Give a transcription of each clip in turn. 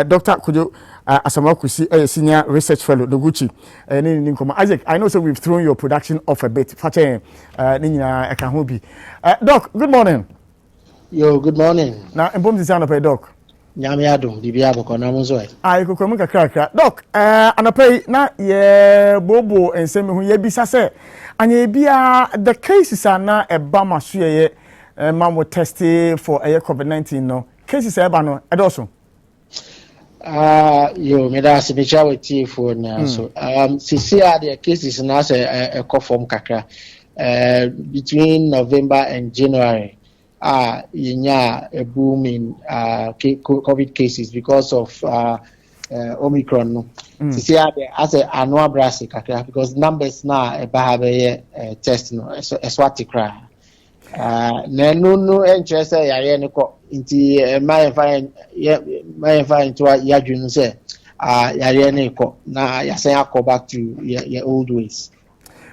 Dr. Kwadwo Kusi, a senior research fellow, Noguchi. Isaac, I know so we've thrown your production off a bit. Doc, good morning. Yo, good morning. Now, I'm going to pay Doc. Nyamiado, Dibiabo, Konamuzo. I could come crack. Doc, and I pay na Bobo and send me who ye be sase. And ye be the cases are now a bama suye, mammo tested for a COVID-19. No cases are bano, and also. Yo, me da sibicha with you for now. So, CCR the cases now a conform kakra. Between November and January, a boom in COVID cases because of Omicron. No, CCR as a annual brass kakra because numbers now a bahabe test no eswati cry. No interest inti my fine to yadwun say yare ne ko na yasen akọ back to your old ways.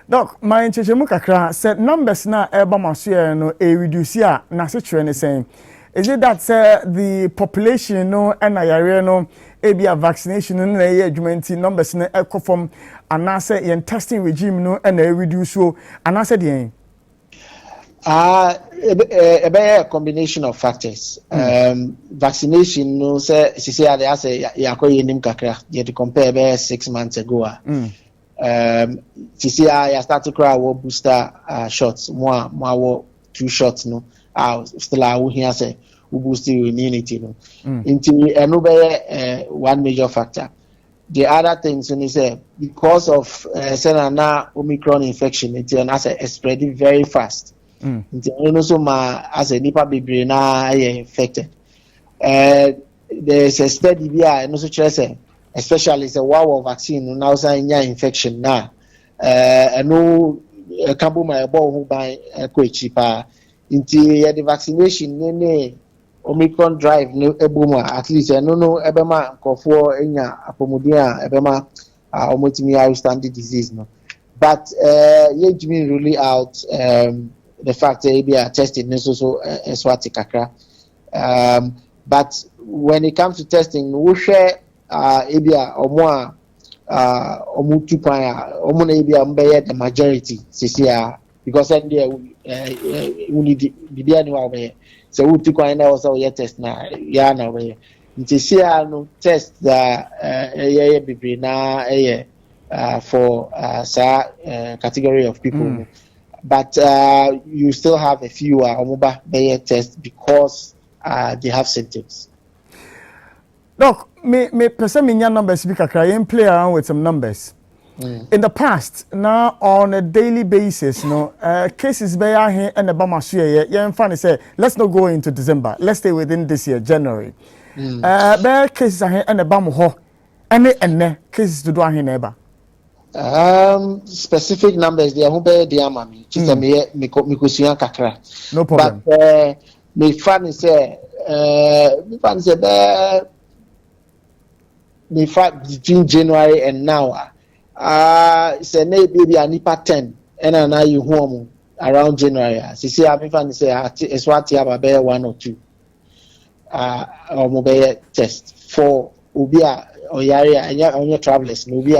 Doc, my chechemu kakra said numbers na eba maso no reduce na se tire ne saying is it that the population no and yare no be a vaccination no na adwumenti numbers na ekọ from anase yen testing regime no and reduce so anase de a combination of factors. Vaccination, no, say, they say, Yakoyinim Kakra, you to compare 6 months ago. I started to cry booster shots, more 2 shots, no, still I will hear say, who boost your immunity, no, into another 1 major factor. The other things, when you say, because of now Omicron infection, it's spreading very fast. Also, as a nipa baby na infected. There's a study here, and also especially the wow vaccine now saying infection now. And no cambo my ball who buy quite cheaper. Into the vaccination, ne Omicron drive no eboma at least I no ebema for enya apomodia ebema omotimi standard disease no. But Jimmy really out the fact that they are tested also swati kakra. But when it comes to testing, we share ebia omo omutu kwaya omo na ebia mbeye the majority CCR because then there we need bibia ni wa be so we tu kwaya na also ye test na ya na we CCR no test that bibia na for category of people. But you still have a few Omoba Bayer tests because they have symptoms. Doc, me person me numbers speak a play around with some numbers. In the past, now on a daily basis, no cases be here and the Bama suye. Yeah, funny say let's not go into December. Let's stay within this year, January. Bear cases are here and the Bama ho. Any cases to do here neighbor. Specific numbers they are dear mommy. Just me kakra. No problem. But me fan say between January and now say maybe a nipa 10 and now you home around January. See me fan say it's what you have a 1 or 2 or mobile test for ubia or yari on your travelers no be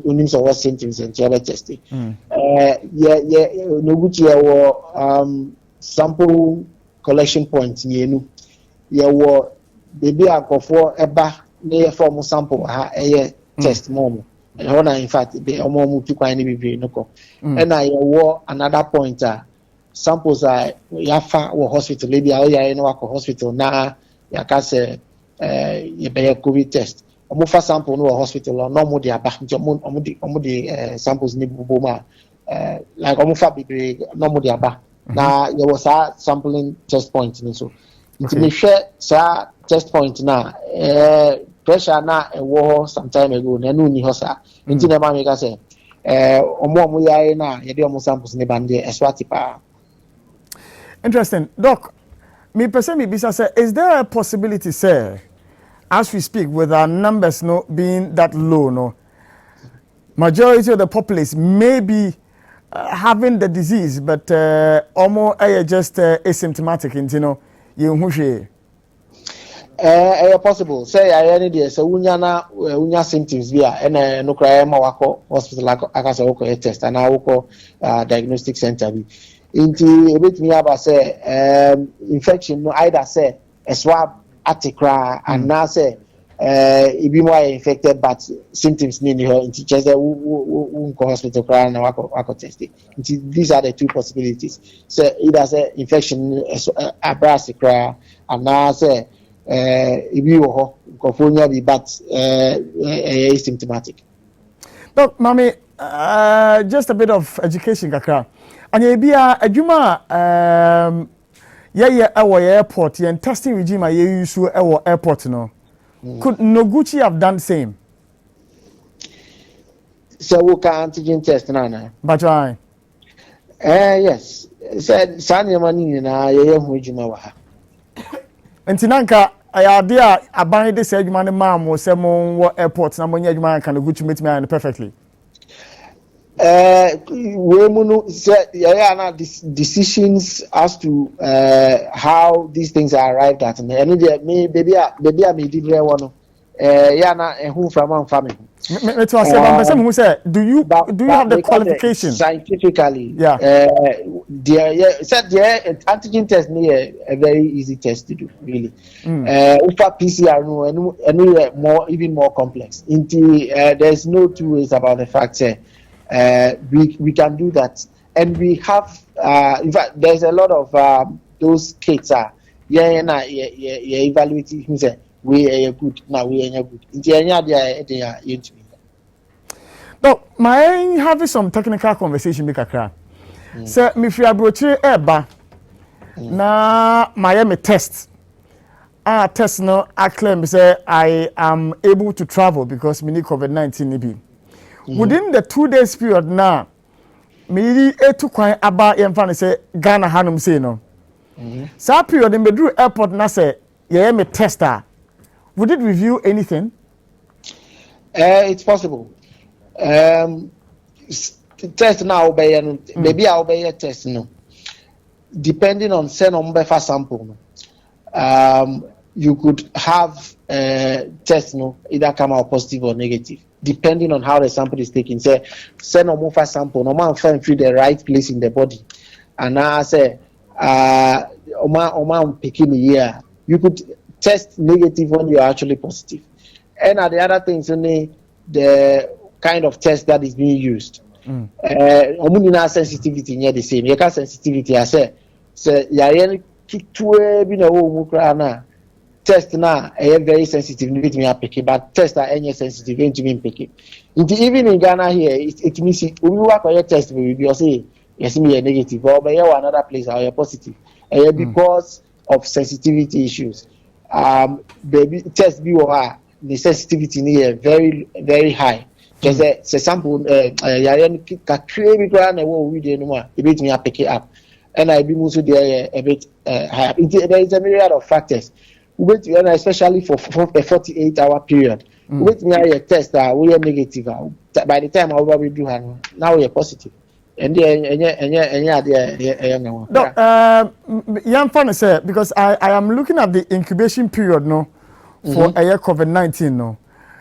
only so what symptoms and travel testing. Noguchi sample collection points you know baby for eba near form sample test mom and in fact they almost too kind be no and I another pointer samples are yafa or hospital maybe hospital na yakase you be COVID test. Omo sample no hospital or no more dia back omo the samples ni boma like omo fa bibre no more dia back. Na there was a sampling test point ni so. Nti me share sa test point na pressure na wo some time ago na no ni ho sa. Nti na ma me ka say omo yare na ye de omo samples ni bande eswati pa. Interesting. Doc, me person me bisa say is there a possibility sir as we speak with our numbers no being that low no majority of the populace may be having the disease but almost just asymptomatic you know you possible. Say I any there so unya symptoms via and no cry ma wako hospital akasa wako test and now wako diagnostic center bi. Inti bit me about say infection no either say a swab atikra and now say it be more infected but symptoms ni her inti just go hospital cry and wako test it. These are the two possibilities. So either say infection abrasikra and now say if you are be but asymptomatic. Look, mommy, just a bit of education, kakra. And you be a juma, our airport, and testing regime I use our airport, no. Could Noguchi have done the same? So we can antigen test now. But why? Yes. Said Sanya Mani na ye juma wa. Nti nanka idea aban de say adwuma ne mam wo say mo airport na mo nya adwuma kan Noguchi metimi an perfectly. We munu say na decisions as to how these things are arrived at and me baby me did very one na ehun from am family. Me to say who say do you have the qualification scientifically? Yeah. Said antigen test me a very easy test to do really. Ufa PCR no and more even more complex. There's no two ways about the fact we can do that and we have in fact there's a lot of those kits evaluating him say we are good now we are good. No, my having some technical conversation with Kakra. So, me fi abrochi eba na my test. Test no I claim say I am able to travel because me need COVID-19 nibi. Within the 2 days period now, me etu kwan aba yemfa say Ghana hanum say no. So period me drew airport na say me tester. Would it review anything? It's possible. Test now maybe I'll be a test no. Depending on send on sample. You could have test no either come out positive or negative depending on how the sample is taken. Say send on sample no man find through the right place in the body and now say Oma picking here you could test negative when you are actually positive. And the other things only the kind of test that is being used. Omuni sensitivity near the same. You can sensitivity I say ya kitwe bi na wo mu kra na test na very sensitive need me pick but test are any sensitive into me pick. Even in Ghana here it means we work on your test we be say yes me negative or by another place or positive. Because of sensitivity issues. Baby test be the sensitivity near very very high. Just a sample yaren ka create ground and what we do no more. It me pick it up. And I be also there a bit high. There is a myriad of factors. We wait especially for a 48-hour period. We wait me a test we are negative. By the time we do now we are positive. And young fun say because I am looking at the incubation period no for a COVID-19 no.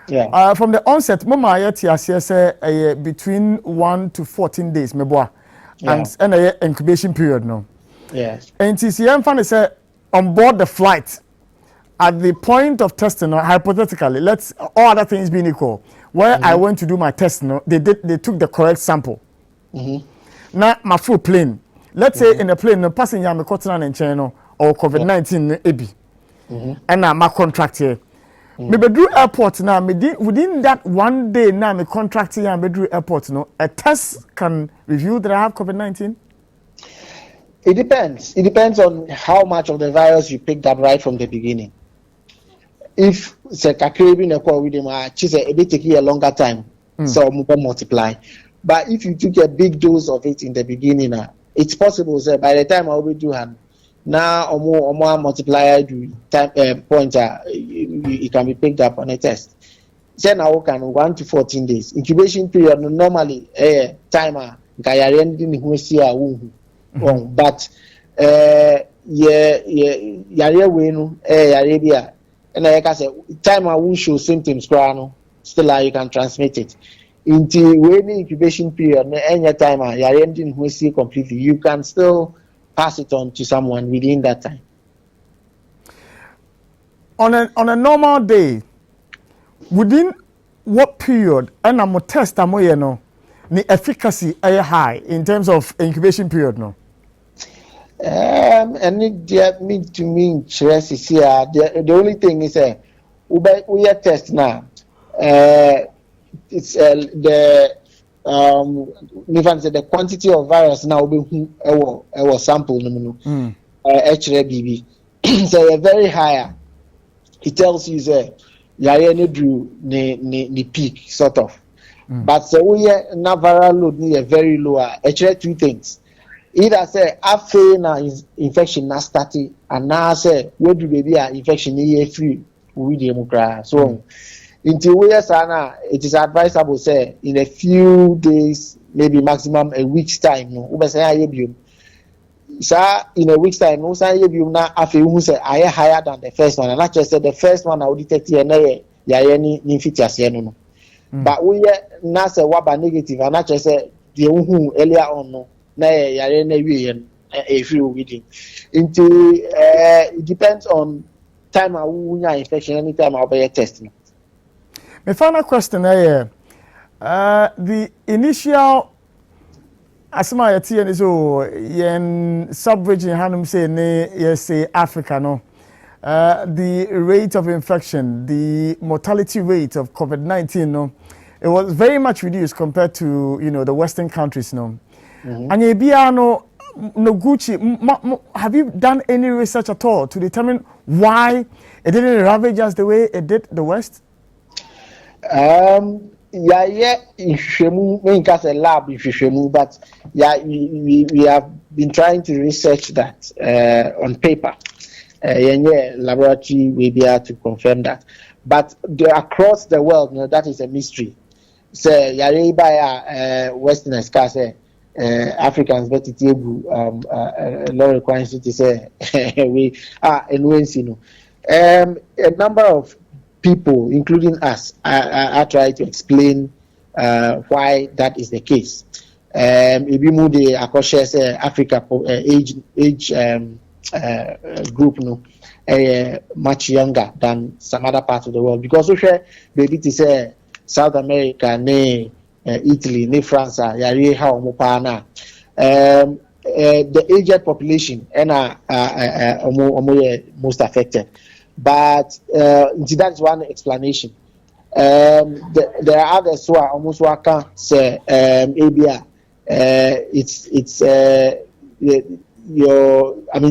Yeah. From the onset, mama say between 1 to 14 days meboa. And a incubation period no. Yes. And young fun say on board the flight at the point of testing hypothetically let's all other things being equal where I went to do my test no they took the correct sample. Now my full plane. Let's say in the plane, no passenger me caught and channel or COVID-19 ebi. And now my contract here. Me bedru airport now. Within that 1 day now me contract here and bedru airport no. A test can review that I have COVID-19. It depends. It depends on how much of the virus you picked up right from the beginning. If say kakrebi na kwa with them, it may take you a longer time. So multiply. But if you took a big dose of it in the beginning, it's possible that by the time I will do now or more multiplier time point, it can be picked up on a test. Then I can 1 to 14 days incubation period. Normally, timer but Arabia and like I say time I will show symptoms still you can transmit it. Into when incubation period, any time you're ending we see completely, you can still pass it on to someone within that time. On a normal day, within what period and I'm test the efficacy are high in terms of incubation period no? And it mean to me the only thing is we are test now. It's the the quantity of virus now be our sample HRBB so very higher. It tells you that you drew the peak sort of. But so we na viral load ni very low. Actually two things. Either say after na infection na starting and now say where do baby infection ni free we democrat. So until we sana it is advisable say in a few days, maybe maximum a week's time no. Ube say ayebium. Sa in a week's time no say ayebium na after who say aye higher than the first one. And not just say the first one I will detect here na ya ni infectious no. But we na say waba negative and not just say the who earlier on no na ya na we a few within. Into it depends on time I will infection anytime I'll be testing. My final question is the initial asma yeti is yen sub-region hanum say yes Africa no. The rate of infection, the mortality rate of COVID-19 no, it was very much reduced compared to the Western countries no. And no Noguchi, have you done any research at all to determine why it didn't ravage us the way it did the West? Because a lab but we have been trying to research that on paper. Laboratory will be able to confirm that. But across the world, that is a mystery. So Westerners can say Africans but it law requires to say we are a number of people, including us, are trying to explain why that is the case. If you move the Africa age group, much younger than some other parts of the world, because we share baby to say South America, Italy, France, the aged population and most affected. But that's one explanation. There are others who are almost working say ABR. It's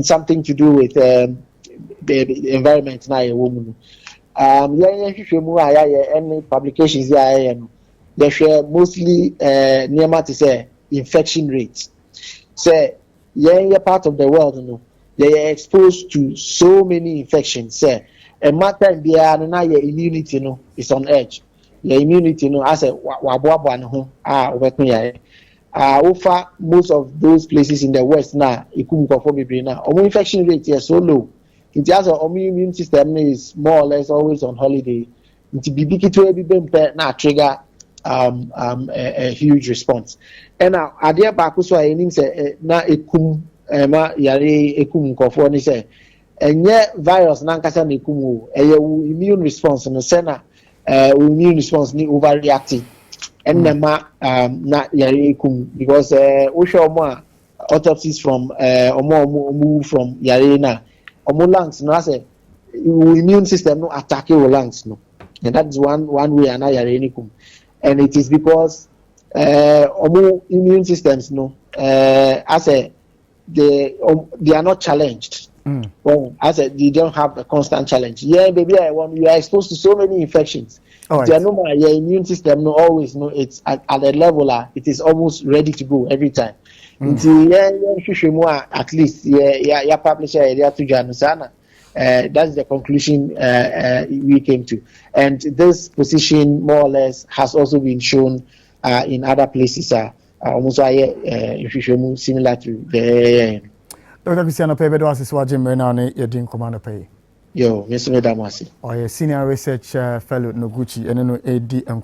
something to do with the environment now a woman. Any publications they share mostly near to say infection rates. Say part of the world they are exposed to so many infections. Say a matter in the your immunity is on edge. Your immunity I say over most of those places in the West now, infection rate is so low. It has an immune system is more or less always on holiday. It now trigger a huge response. And now idea back so I say na ekum yare ekum nkofo ni say enye virus na nkasa na ekum immune response no say na immune response ni overreacting. And na yare ekum because we show more autopsies from move from yare na lungs no say immune system no attack your lungs no, and that's one way and yare ekum. And it is because immune systems they are not challenged. Well, they don't have a constant challenge. Baby, when you are exposed to so many infections, your immune system always it's at a level it is almost ready to go every time. At least publish that's the conclusion we came to, and this position more or less has also been shown in other places. Almost similar to the. Dr. Kusi, I pay bedo asisi wa Jim Renane yedin komando pay. Yo, Mr. Medamasi. Or a senior research fellow Noguchi and no AD and